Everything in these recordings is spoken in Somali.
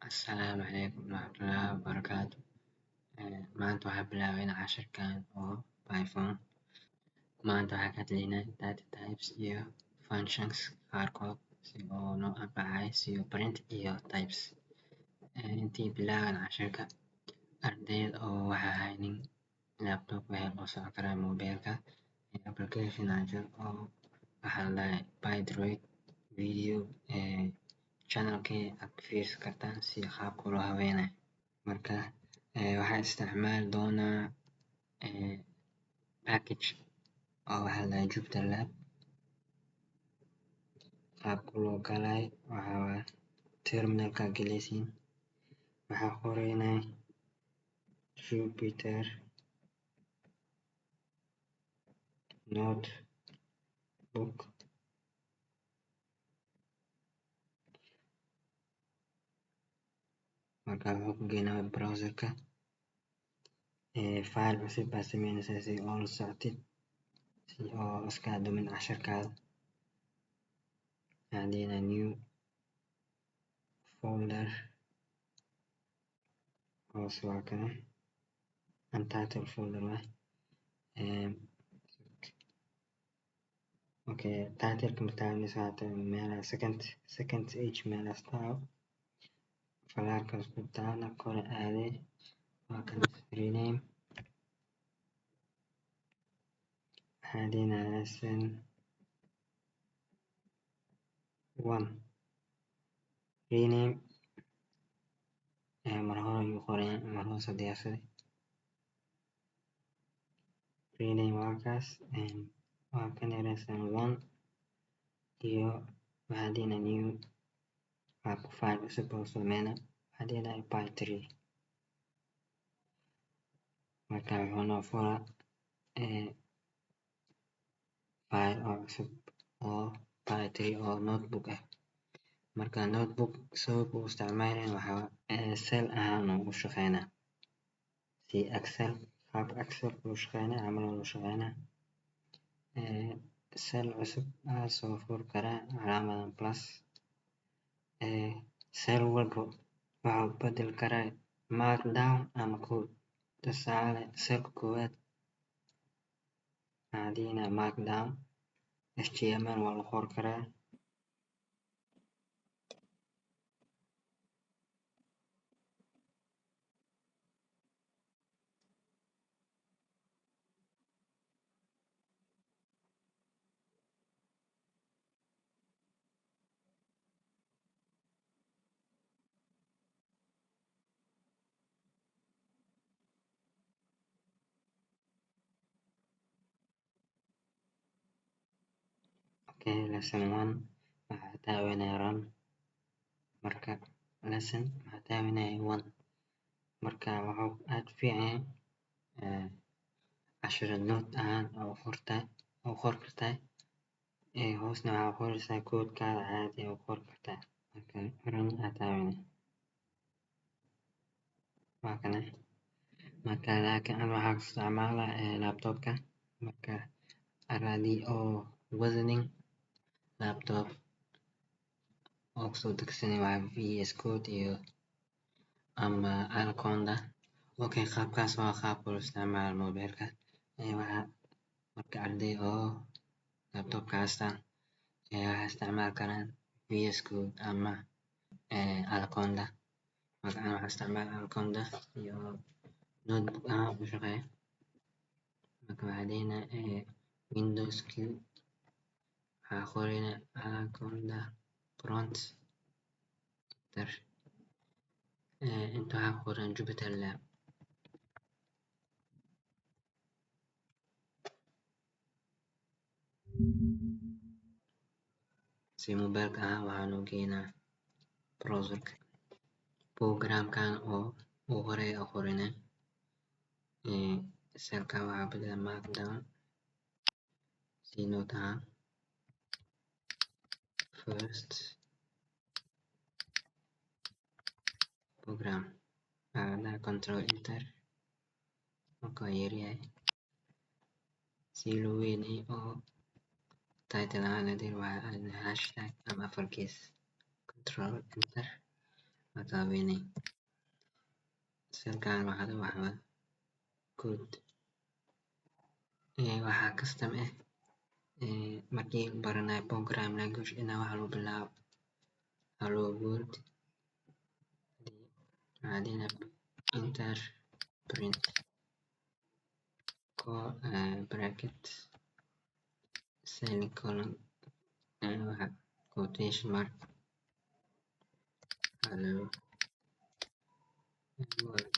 Asalaamu calaykum waraxmatullaahi wabarakaatu. Maanta waxaan bilaabeynaa cashirkan oo Python. Maanta waxaan ka hadlaynaa data types iyo functions qaarkood si oo noo anfacaya sida print iyo types. Intii bilaaban cashirka ardayda oo waxaa haynin laptop waxay la socon karaan mobilka application aan jiro oo waxaa la Pydroid video channelkii aad ka fiirsan kartaan si qaabka loo haweenayo. Marka waxaan isticmaali doonaa package oo waxaa la jupyter lab. qaabka loo galay waxaa waaye terminalka galaysiin waxaa qoraynaa jupyter notebook marka wuxuu ku geynaa browserka file cusub baa sameynaysaa si oo la socotid si oo iska dumin casharkaada. waxaan leynaa new folder hoos waa kana untitled folder waaye. okay titleka mataabanaysa hata meelaha second h meelahaas taabo falaarkaas ku taana kore aadee waa kana rename waxaan leynaa lesson 1 rename mar hore ayuu qorayaa mar hoose diyaarsaday rename waa kaas waa kana lesson 1 iyo waxaan leynaa new qaabka file cusub oo sameynaa waxaan leynaa py3 marka wuxuu noo furaa file oo cusub oo py3 oo notebook ah. marka notebook sababta uu isticmaalayna waxaa excel ahaan ugu shaqeynaa si excel qaab excel uu shaqeynaa camal uu shaqeynaa cell cusub aa soo furi karaa calaamadan plus cell walbo waxaa bedeli karaa markdown ama code tusaale cellka koowaad waxaan leynaa markdown html waa la qori karaa okay lesson 1 waxaa taabanaya run marka lesson waxaa taabanaya 1 marka wuxuu aad fiican cashiro note ahaan oo qori kartaa hoosna waxaa qoraysaa koodkaada caadi oo qori kartaa marka run aa taabanaya waa kana marka laakiin aan waxaa isticmaalaa laptopka marka aradii oo wadanin laptop oo kusoo degsanay waa vs code iyo ama anaconda okay qaabkaas waa qaabka loo isticmaalo mobilka waxaa marka arday oo laptopka haystaan waxay isticmaali karaan vs code ama anaconda marka aan waxaa isticmaalaa anaconda iyo notebook ahaan u shaqeeya marka waxaa leynaa windows q waxaa qoraynaa anaconda prompt enter inta waxaa qoran jupyter lab si mobilka ahaan waxaa noo geynaa browserka programkan oo uu horey u qoranay cellka waxaa bedela markdown si note ahaan first program waxaa control enter marka yaryahay si loo weyneeyo oo title ahaan hadii waxaa hashtag ama afar gees control enter mataabeynay selkan waxaa code waxaa custom markii baranayo program language inaa waxa lagu bilaabo hello world hadina enter print bracket semicolon quotation mark hello world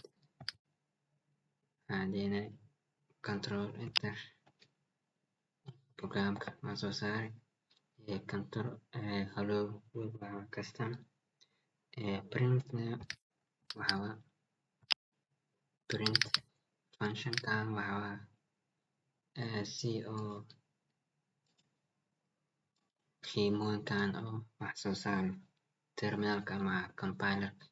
hadina control enter programka waa soo saaray control hello world waa custom print waxaa print function kan waxaa si oo qiimoyinkan oo wax soo saaro terminalka ama compilerka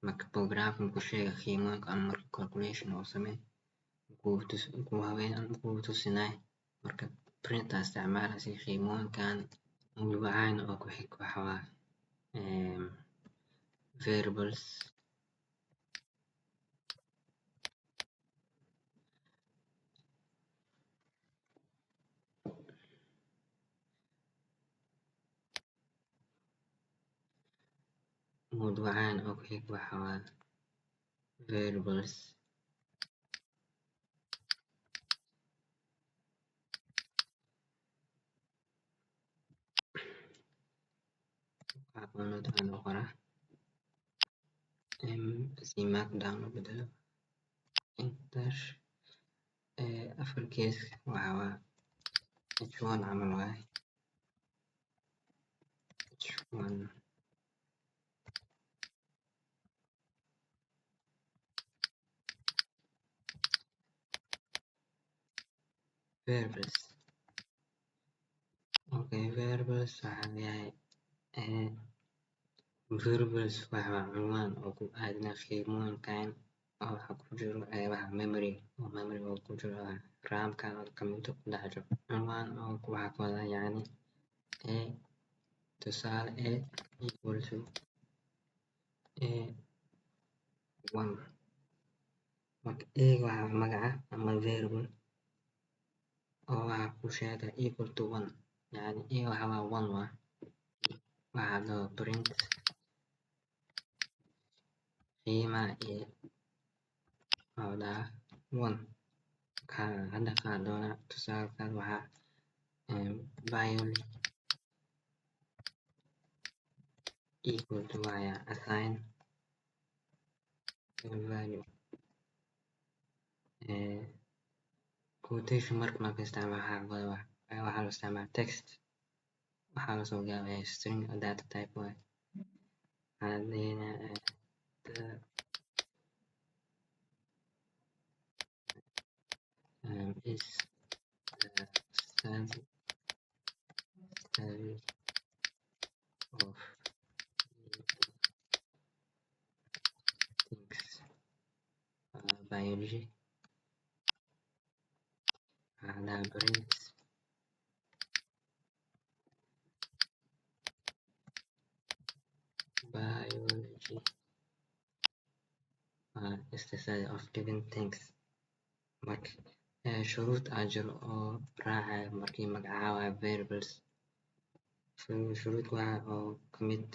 marka programka markuu sheega qiimoyinka ama marka calculation oo samey kuu tusinayo marka print aa isticmaaleysa qiimoyinkan mawduucan oo ku xig waxaa variables mawduucan oo ku xig waxaa variables mawduucan oo qora si markdown loo bedelo enter afar case waxaa h1 camal waaye h1 variables variables waxaa yahay variables waxaa cinwaan oo ku aadna qiimoyinkan oo waxa ku jiro waxa memory oo ku jiro ramka oo computer ku dhex jiro cinwaan oo waxa ku wada yani tusaale equal to 1 marka waxaa magaca ama variable oo waxa ku sheega equal to 1 yani waxa waa 1 waxaa loo print qiimaha oo dhaha 1 hadda qaad doona tusaalkan waxaa biology equal to assign value quotation mark marka isticmaalo waxaa la isticmaala text waxaa la soo gaabaya string data type waaye hadina is the study of things biology ada print biology is the study of living things marka shuruud aa jiro oo raacayo markii magacaabaya variables shuruud waxa oo kamid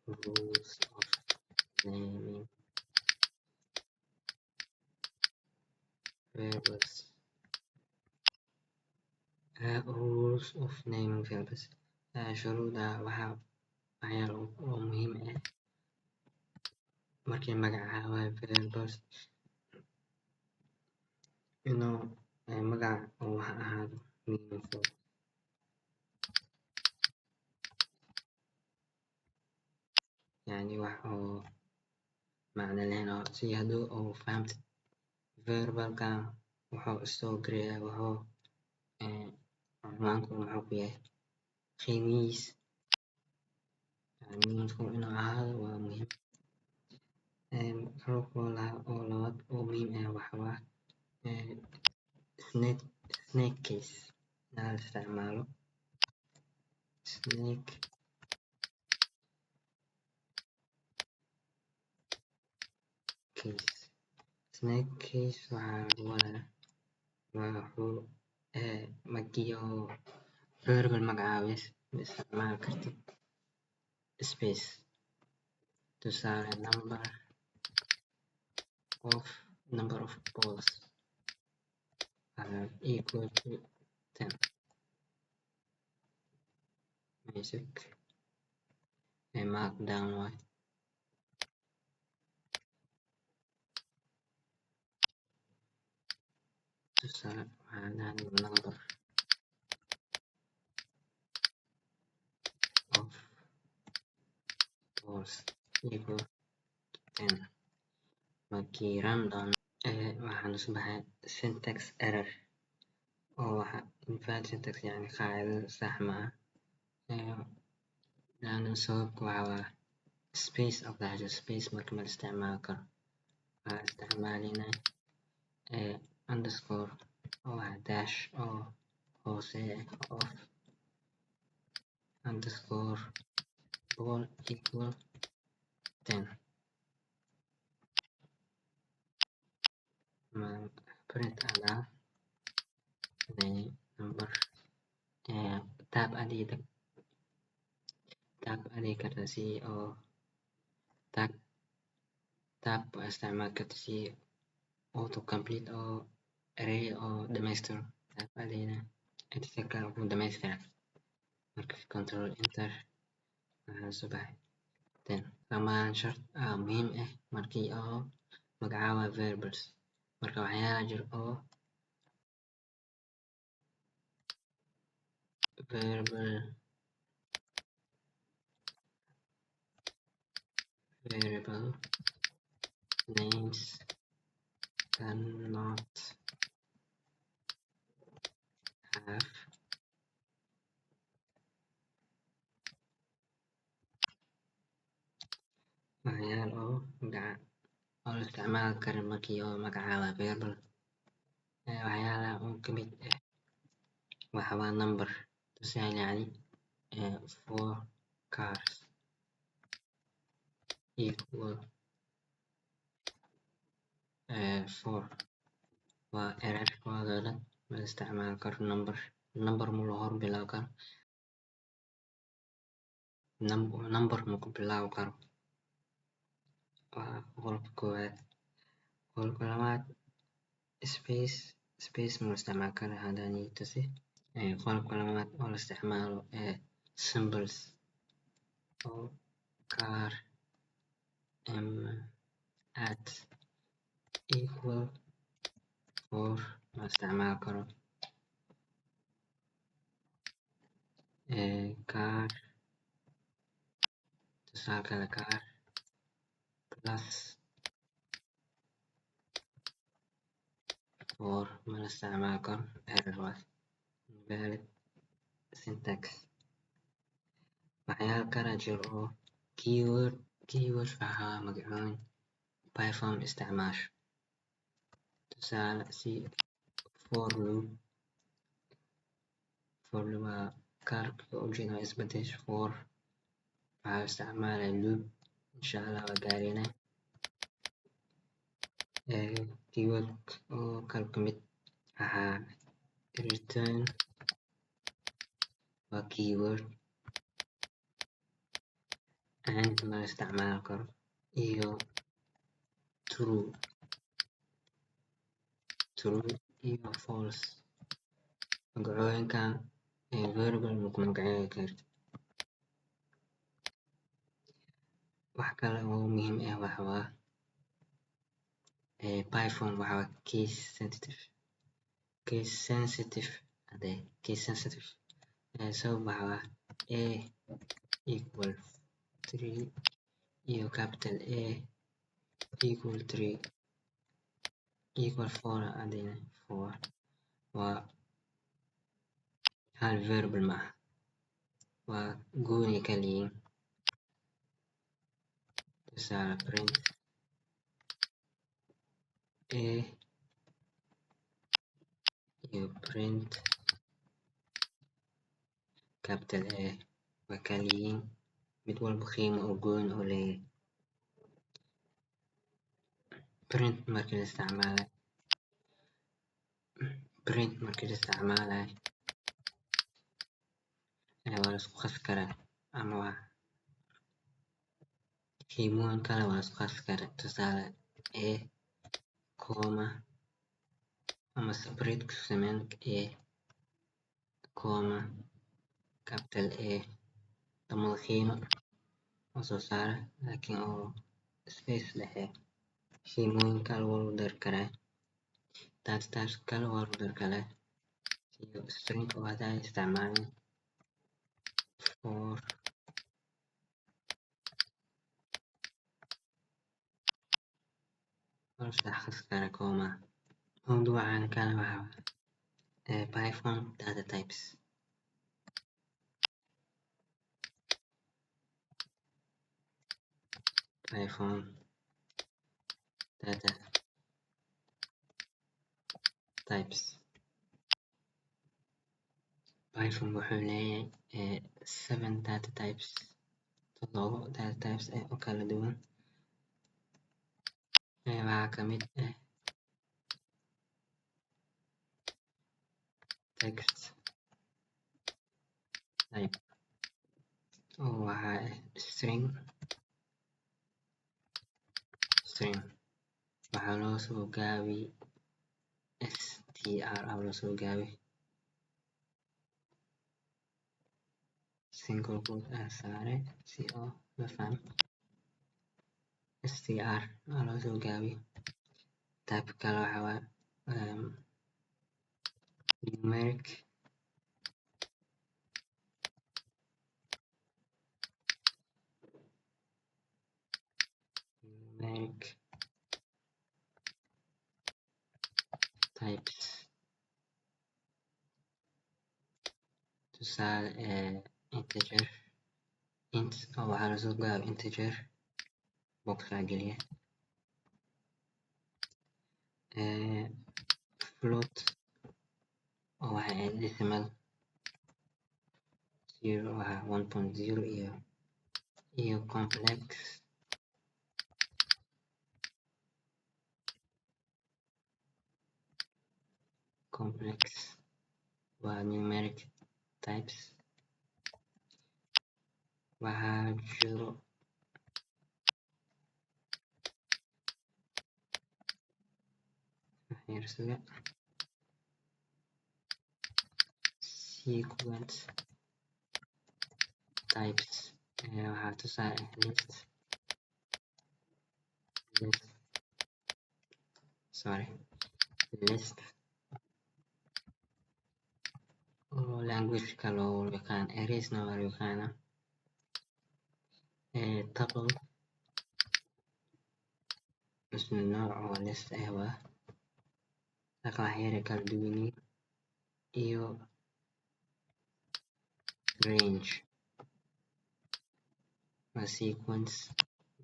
rules of naming variables rules of naming variables shuruuda waxyaalo oo muhiim markii magacaabayo variables inuu magac oo wax ahaado meaningful yani wax oo macno lehen oo si haduu oo fahamtid variablekan wuxuu soo gareeya wuxuu cinwaanku muxuu ku yahay qiimihiis meaningful inuu ahaado waa muhiim oo labaad oo muhiim waxa waa snake case nala isticmaalo snake case waxaa lagu wadaa wuxuu markii oo variable magacaabis ma isticmaali kartid space tusaale number of balls equal to 10 basic markdown way tusaale waxaa number of balls equal to 10 markii random waxaa noo soo baxay syntax error oo waxa invalid syntax yani qaacida sax ma ah laana sababka waxaa space of the space marka ma isticmaali karo waxaa isticmaalina underscore oo dash oo hoose of underscore ball equal 10 print adaa number tab adii karta si oo tab isticmaali karta si auto complete oo array oo dhamaystiro tab adina editorka ugu dhamaystira marka control enter waxaa soo baxay 10 dhammaan shart muhiim ah markii oo magacaaba variables marka waxyaala jir oo variable names cannot have waxyaal oo la isticmaali karin markii oo magacaaba variable waxyaalaha oo kamid ah waxa waa number tusaale yani 4 cars equal 4 waa error koodooda ma isticmaali karo number ma la hor bilaaw karo number ma ku bilaaw karo waa qolka koowaad qolka labaad space ma isticmaali karo hadaan tusi qolka labaad oo la isticmaalo symbols oo car at equal 4 ma isticmaali karo car tusaale kale car plus 4 ma la isticmaali karo error was invalid syntax waxyaala kala jiro oo keyword waxaa magacooyin python isticmaasho tusaale si for loop waa kaarka ujeeda isbedesho for waxaa isticmaalaya loop insha allah waa gaarina keyword oo kala kamid waxaa return waa keyword and ma isticmaali karo iyo true iyo false magacooyinkan variable ma ku magacaabi kartid wax kale oo muhiim ah waxa waa python waxa waa case sensitive sabab waxa waa a equal 3 iyo capital A equal 3 equal 4 adina 4 waa hal variable ma aha waa gooni kaliyiin tusaale print a iyo print capital A way kala yihiin mid walba qiimo oo gooni u leeyahay. print markii la isticmaalayo waa la isku qasi karaa ama qiimooyin kale waa la isku qasi karaa, tusaale A comma ama separate ku sameyn A comma capital A lamada qiimo oo soo saara laakiin oo space dhexeeyo. qiimooyin kale waa lagu dari karaa, data types kale waa lagu dari karaa iyo string oo hadda ay isticmaaleen for waa la isdhex qasi karaa comma. mawduucan kale waxaa Python data types. Python data types. Python wuxuu leeyahay 7 data types, 7 data types oo kala duwan. waxaa ka mid ah text type oo waxaa string waxaa loo soo gaabiyey str loo soo gaabiyey single quote saare si oo la fahmo. str loo soo gaabiyey. type kale waxaa numeric types, tusaale integer int oo waxaa lasoo gaabiyey integer boxka geliya. float oo waxaa decimal 0 waxaa 1.0 iyo complex waa numeric types. waxaa jiro sequence types waxaa tusaale list oo language-ka loo yaqaan arrays-na waa loo yaqaanaa. tuple isna nooc oo list waa waxyar kala duwan yihiin. iyo range waa sequence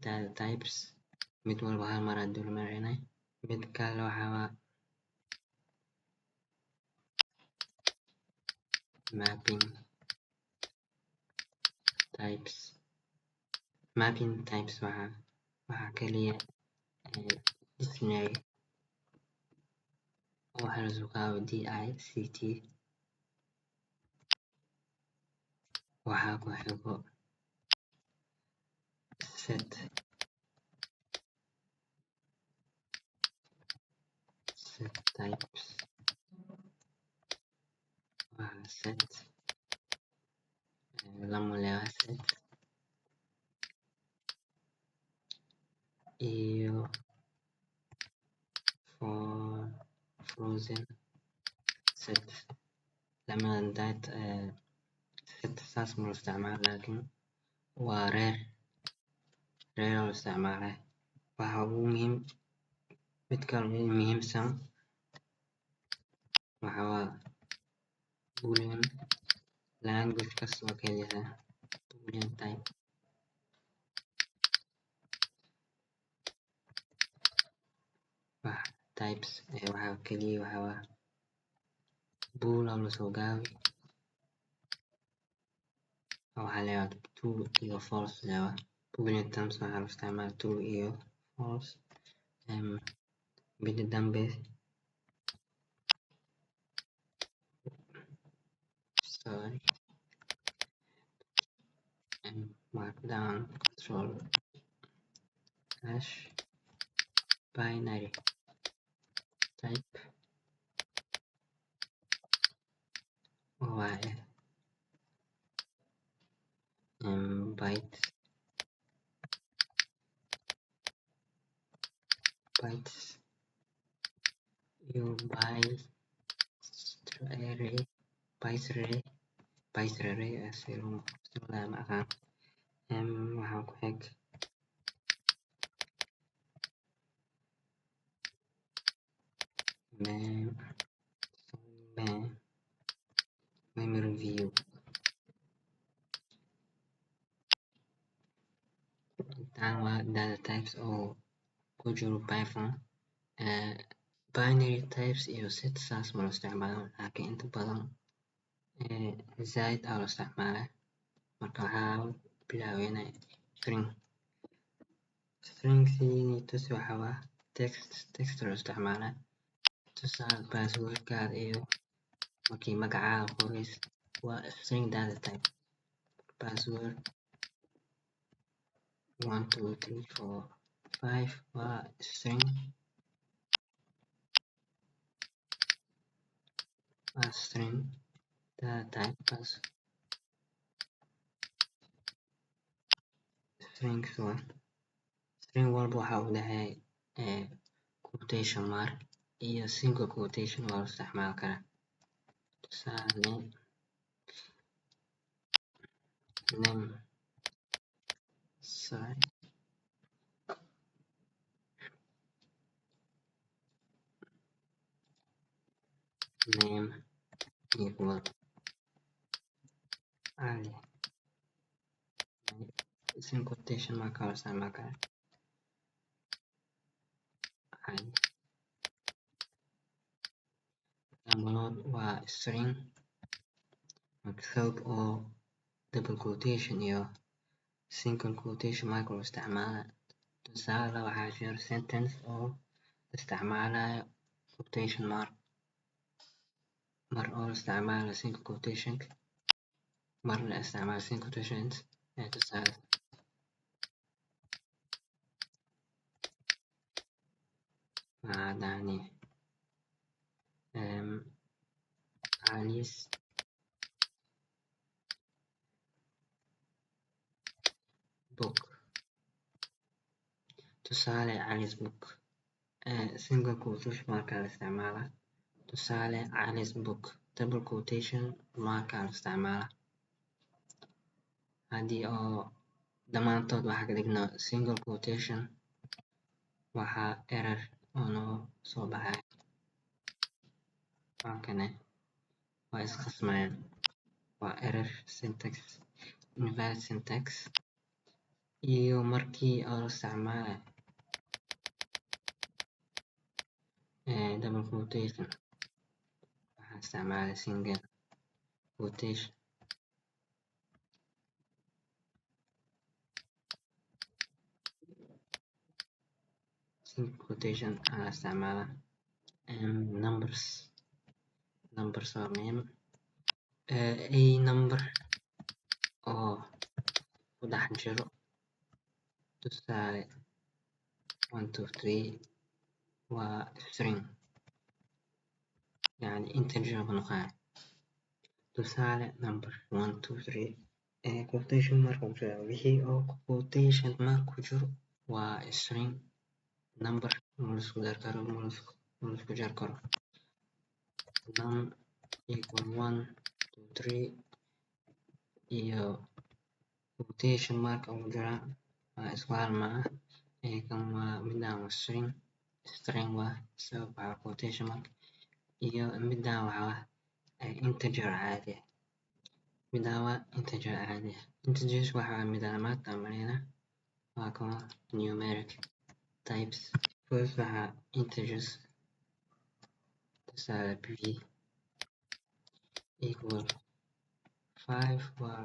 data types mid walba hal mar aan dul marinay. mid kale waxaa mapping types waxaa kaliya dictionary oo waxaa lasoo gaabiyey dict. waxaa ku xigo set types waa set lama leeyahay set iyo frozen set. lamadan data set saas ma loo isticmaalo laakiin waa rare oo la isticmaalay. waxaa ugu mid kale ugu muhiimsan waxaa boolean language kasta oo ka heleysaa boolean type. types waxaa kaliya bool oo lasoo gaabi waxaa leeyahay true iyo false leeyahay boolean terms waxaa loo isticmaala true iyo false mida dambe sorry markdown control hash binary type waaye bytes iyo bytes array sida ma aqaan waxaa ku xig memory view intaan waa data types oo ku jiro python binary types iyo set saas ma loo isticmaalo laakiin inta badan zaid aa loo isticmaalaa marka waxaa bilaabeyna stringsiinitusi waxaa waa text loo isticmaalaa tusaale passwordkaada iyo markii magacaaga qoreysa waa string data type password 1 2 3 4 5 waa string data type string walba waxaa u dhexeeya quotation mark iyo single quotation waa loo isticmaali karaa tusaale name equal ali single quotation mark waa loo isticmaali karaa ali dhammaanood waa string markab oo double quotation iyo single quotation mark loo isticmaala tusaale waxaa jira sentence oo isticmaalayo quotation mark mar oo la isticmaalayo single quotation mar la isticmaalayo single quotations tusaale macdani Ali's book tusaale Ali's book single quotation marka la isticmaala tusaale Ali's book double quotation marka la isticmaala haddii oo dhammaantood waxaa ka dhigno single quotation waxaa error oo noo soo baxay halkane waa isqasmayaan waa error syntax invalid syntax iyo markii oo la isticmaalayo double quotation waxaa isticmaalay single quotation aa isticmaala numbers waa muhiim a number oo ku dhex jiro tusaale 1 2 3 waa string yani integer ku noqonaya tusaale number 1 2 3 quotation mark ku jiro wixii oo quotation mark ku jiro waa string number ma laisku dari karo ma laisku jari karo num equal 1 2 3 iyo quotation mark ugu jira waa isku hal ma ah kan waa midaan waa string waa sabab waxaa quotation mark iyo midaan waxaa integer caadi ah midaan waa integer caadi ah integers waxaa midaalmaad amaleyna waa kan numeric types first waxaa integers tusaale b equal 5 waa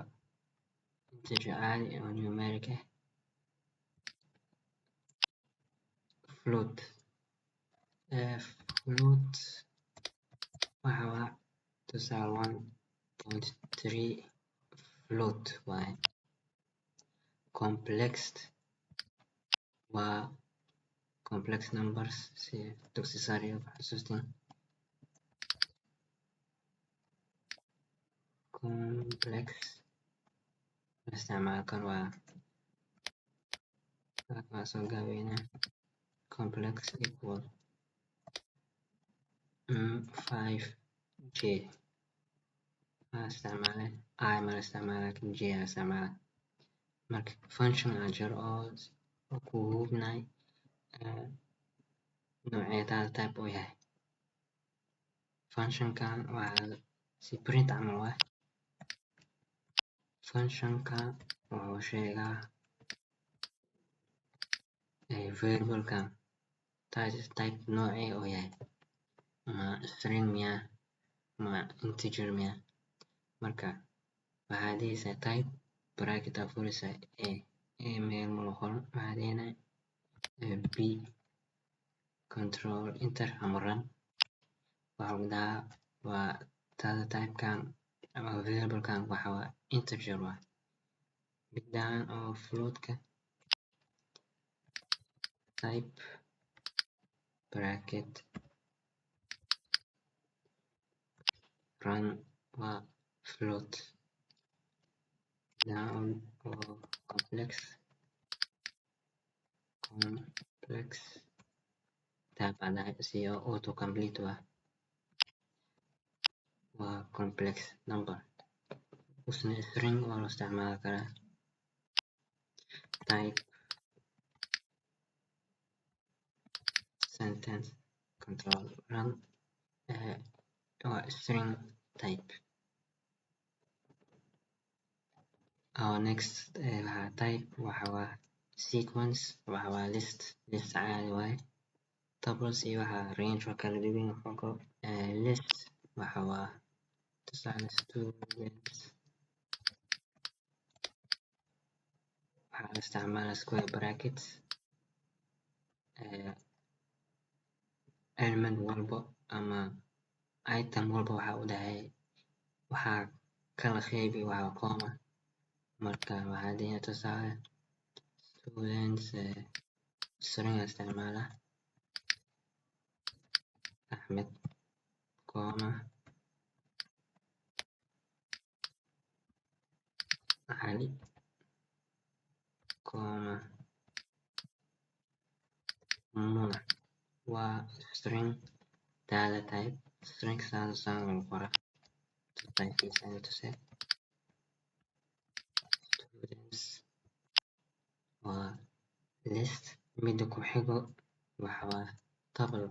integer caadi oo numeric ah. float float waxa waa tusaale 1.3 float waaye. complex waa complex numbers si dugsi sare u xasuusteen. complex la isticmaali karo waa soo gaabeynaa complex equal 5j ma isticmaale I ma isticmaala laakiin j a isticmaala. marka function aan jiro oo ku hubinay nooceeda type uu yahay. functionkan waa si print camal waa. functionka wuxuu sheegaa variablekan type noocee uu yahay, ma string miya ma integer miya. marka waxaad dhigaysaa type bracket aa furaysaa a meel ma qoran waxaad dhihinaa b control enter ama run. waxa lagu dhahaa waa tada typekan ama variablekan waxa waa integer waa. midaan oo floatka type bracket run waa float. midaan oo complex type aan dhahay si auto complete waa complex number. usna string waa loo isticmaali karaa. type sentence control run waa string type. our next type waxa waa sequence waxa waa list caadi waaye. tables iyo waxa range waa kala duwan xoogo. list waxa waa tusaale students waxaa la isticmaalaa square brackets. element walbo ama item walbo waxa u dhahay waxaa kala qeybi waa comma. marka waxaa dhihi tusaale students string isticmaala Ahmed comma Ali comma Muna waa string data type. string saas lagu qora typekiisa tusay. students waa list. mida ku xigo waxa waa table.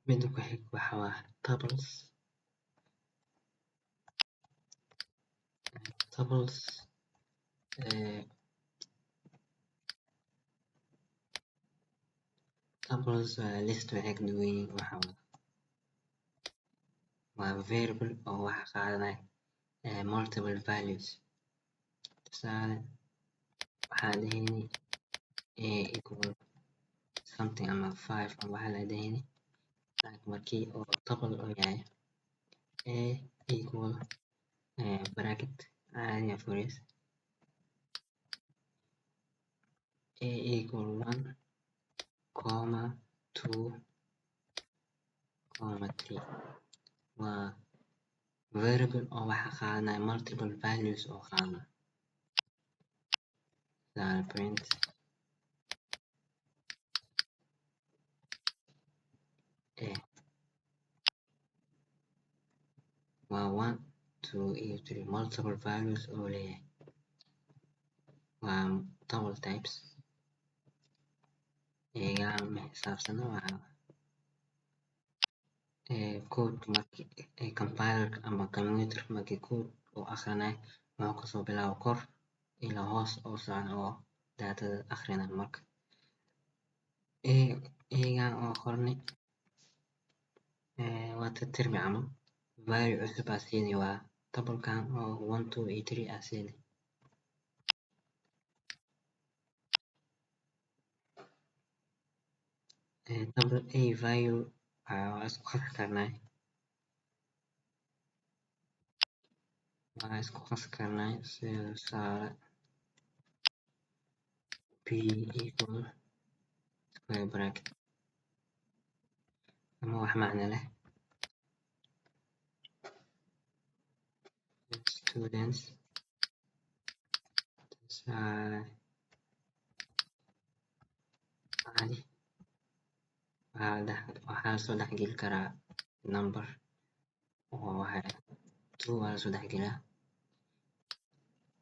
mida ku xig waxa waa tables. tables tables list waxay ka duwan yihiin. waxa waa variable oo waxa qaadanaya multiple values. tusaale waxaa dhahayni a equal something ama 5 ama waxa la dhahayni markii oo table oo yahay a equal bracket caadi aa furaysa a equal 1 comma 2 comma 3 waa variable oo waxa qaadanaya multiple values oo qaadanaya. print a waa 1 2 iyo 3 multiple values oo leeyahay. waa double types. eegaan ma xisaabsana waxa code markii compiler ama computer markii code oo akhrinayo wuxuu kasoo bilaabo kor ilaa hoos oo socda oo datada akhrinayo. marka eegaan oo qornay waa tirtirmi camal value cusub aa siini waa tablekan oo 1 2 iyo 3 aa siini table a value waa isku qasi karnaa sida tusaale b equal square bracket ama wax macno leh students tusaale cali waxaa soo dhexgeli karaa number oo waxa 2 waa soo dhexgelaa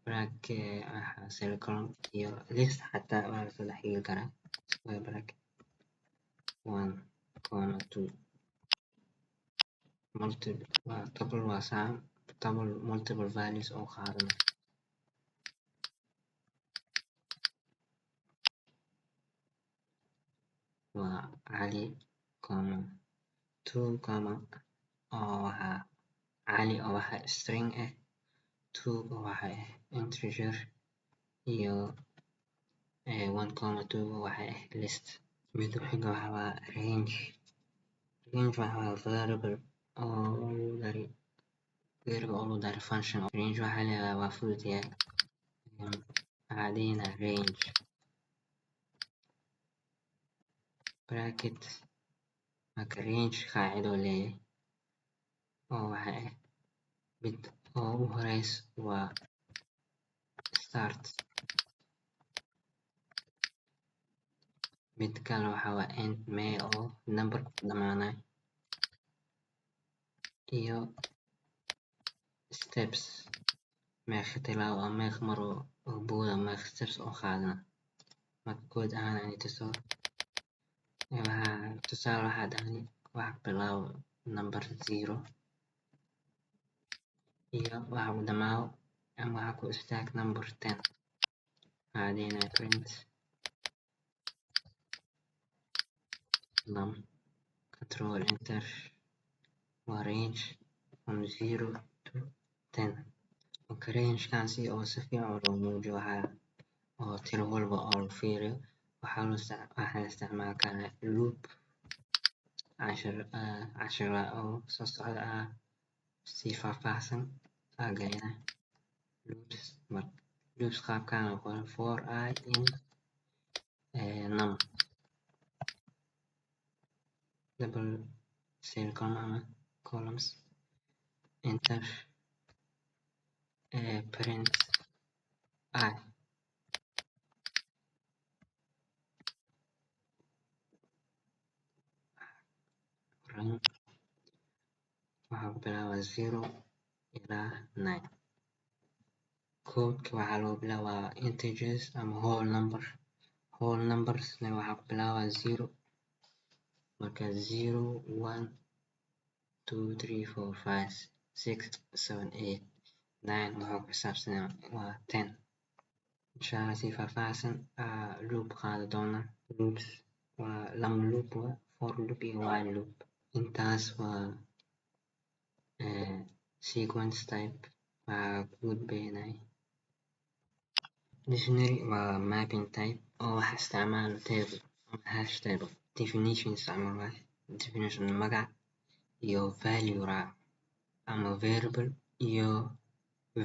bracket waxaa semicolon iyo list xataa waa soo dhexgeli karaa square bracket 1 comma 2 multiple table waa sum table multiple values oo qaadana waa cali comma 2 comma oo waxa cali oo waxa string ah 2 oo waxa integer iyo 1 comma 2 waxa list mid xiga waxa waa range waxa waa variable oo dari function range waxa leeyahay waa fudud yahay عادينا range bracket marka range qaacido leeyahay oo waxa mid oo ugu horeys waa start mid kale waxa waa end may oo number dhamaanay iyo steps meeqa tilaabo ama meeqa mar oo buuda meeqa steps oo qaadana marka kood ahaan ay tusaale waxaa dhahani wax bilaabo number 0 iyo waxa uu dhamaayo ama waxa ku istaag number 10 caadina print num control enter waa range from 0 to 10 marka range kaasi oo si fiican loo muujiyo waxaa oo tiro walba oo la fiiriyo waxaa isticmaali karaa loop cashira oo soo socda si faahfaahsan gelina loops qaabkan oo qoran for I in num double semicolon ama columns enter print I run waxaa ku bilaaba 0 ilaa 9 codeka waxaa loo bilaabaa integers ama whole numbers waxaa ku bilaaba 0 marka 0 1 2 3 4 5 6 7 8 9 waxaa ku xisaabsan waa 10 inshallah si faahfaahsan loop qaada doona loops waa lama loop for loop iyo while loop intaas waa sequence type waa gudbaynay dictionary waa mapping type oo waxa isticmaalo table ama hash table definition isticmaal definition magac iyo value raac ama variable iyo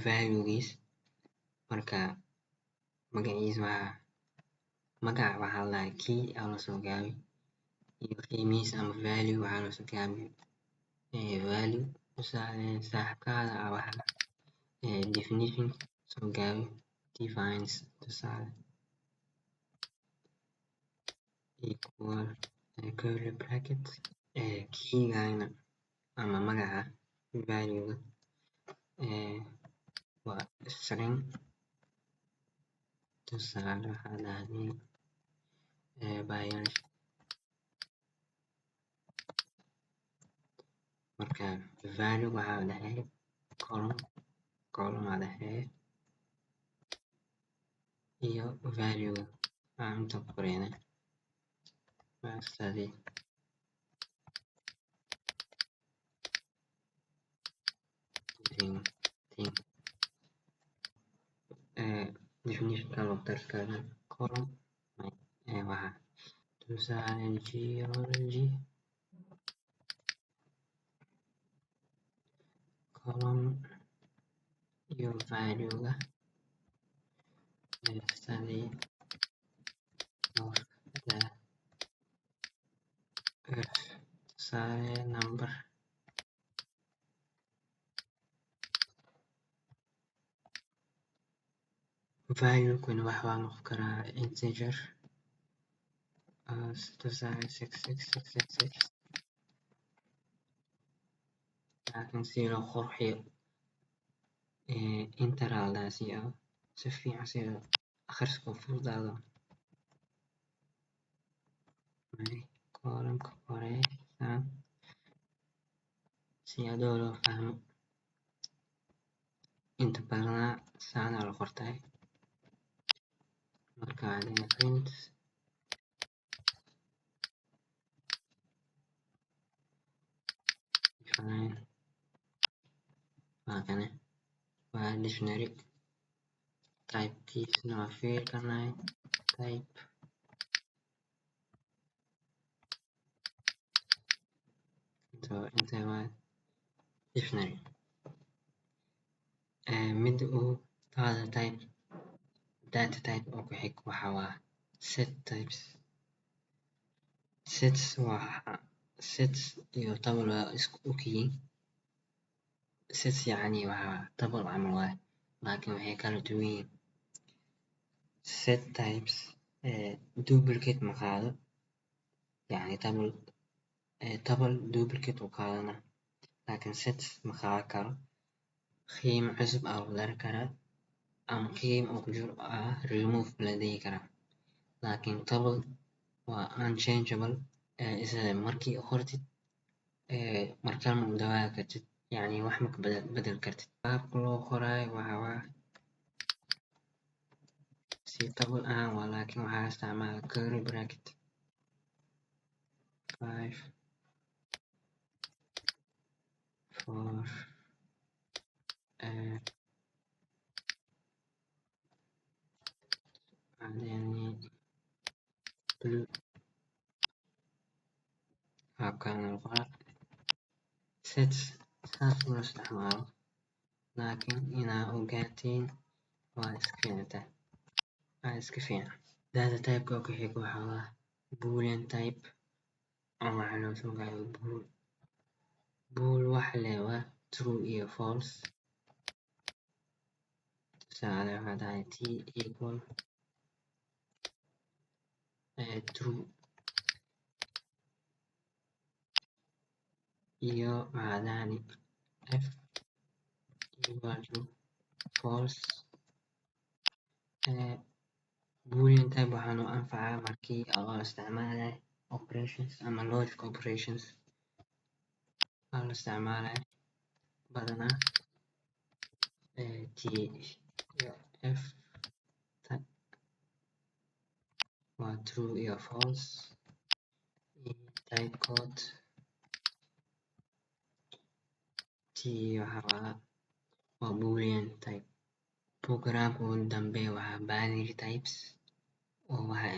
valuegiis marka magaciisa magac waxaa la key aa la soo gaabi iyo qiimihiisa ama value waxaa la soo gaabi value saaxibkaada waxa definition soo gaabi defines tusaale equal curly bracket keygana ama magaca value waa string tusaale waxaa dhahday biology marka value waxaa dhahay column aa dhahay iyo value aan inta ku qoreyna study thing thing definition of darkana column waxa tusaale geology column iyo value-ga study of the earth tusaale number value-kuna waxa waa noqon karaa integer tusaale 66666 laakiin si loo qurxiyo interaldaasi si fiican si akhriska u fududaado columnka hore si adoo loo fahmo inta badanaa saana la qortay marka adina print define waakane waa dictionary typekiisana waa fiiri karnaa type inta waa dictionary mida uu data type oo ku xig waxa waa set types sets iyo table waa isku ogyihiin sets yacni waa table camal waaye laakiin waxay kala duwan yihiin set types duplicate ma qaado yacni table duplicate u qaadana laakiin sets ma qaadan karo qiimo cusub aa lagu dari karaa ama qiimo oo ku jiro remove la dhihi karaa laakiin table waa unchangeable isla markii qortid markale ma u dawaabi kartid yacni wax ma ka bedel kartid qaabka loo qoraayo waa si table ahaan waa laakiin waxaa isticmaala curly bracket 5 4 بعدين blue habkan القرآن sets saas loo isticmaalo laakiin inaa ogaatiin waa iska fiican data type oo ku xig waxaa waa boolean type oo waxaa loo soo gaabiyo bool waxa leh waa true iyo false tusaale waxaa tahay t equal true iyo waxaa dhahani f equal to false boolean type waxaa noo anfacaa markii loo isticmaalayo operations ama logic operations aa la isticmaalayo badanaa t iyo f waa true iyo false type code t waxaa waa boolean type programka ugu dambeeya waxaa binary types oo waxa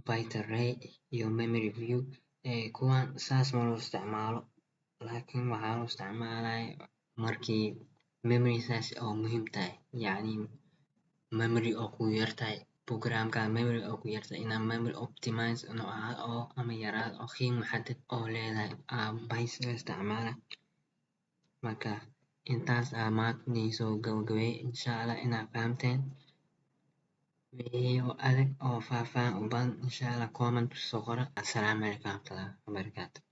byte array iyo memory view kuwan saas ma loo isticmaalo laakiin waxaa loo isticmaalaya markii memory saas oo muhiim tahay yacni memory oo ku yartahay programka memory oo ku yartahay inaa memory optimize oo ama yaraado oo qiimo xadid oo leedahay bytes loo isticmaala marka intaas maanta soo gabagabeeyay insha allah inaad fahamteen wixii oo adag oo faahfaahin u badan insha allah comment kusoo qora assalaamu calaykum waraxmatullaahi wabarakaatu